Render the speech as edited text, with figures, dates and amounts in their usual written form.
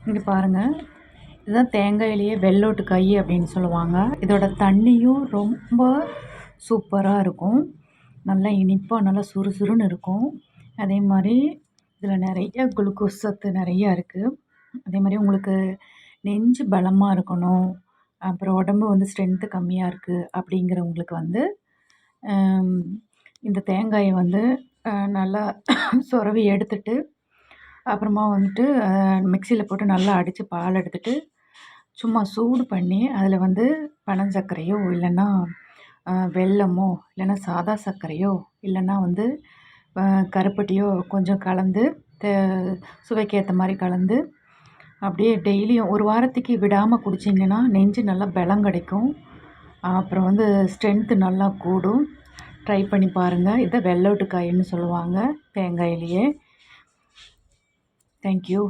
இங்கே பாருங்கள், இதுதான் தேங்காயிலேயே வெள்ளோட்டு கை அப்படின்னு சொல்லுவாங்க. இதோட தண்ணியும் ரொம்ப சூப்பராக இருக்கும். நல்லா இனிப்பாக நல்லா சுறுசுறுன்னு இருக்கும். அதே மாதிரி இதில் நிறைய குளுக்கோஸ் சத்து நிறையா இருக்குது. அதே மாதிரி உங்களுக்கு நெஞ்சு பலமாக இருக்கணும், அப்புறம் உடம்பு வந்து ஸ்ட்ரென்த்து கம்மியாக இருக்குது அப்படிங்கிறவங்களுக்கு வந்து இந்த தேங்காயை வந்து நல்லா சொரவி எடுத்துட்டு, அப்புறமா வந்துட்டு மிக்சியில் போட்டு நல்லா அடித்து பால் எடுத்துட்டு, சும்மா சூடு பண்ணி அதில் வந்து பனஞ்சர்க்கரையோ இல்லைன்னா வெல்லமோ இல்லைன்னா சாதா சர்க்கரையோ இல்லைன்னா வந்து கருப்பட்டியோ கொஞ்சம் கலந்து சுவைக்கு ஏற்ற மாதிரி கலந்து அப்படியே டெய்லியும் ஒரு வாரத்துக்கு விடாமல் குடிச்சிங்கன்னா நெஞ்சு நல்லா பலம் கிடைக்கும். அப்புறம் வந்து ஸ்ட்ரென்த்து நல்லா கூடும். ட்ரை பண்ணி பாருங்கள். இதை வெள்ளோட்டு காயின்னு சொல்லுவாங்க தேங்காயிலேயே. தேங்க்யூ.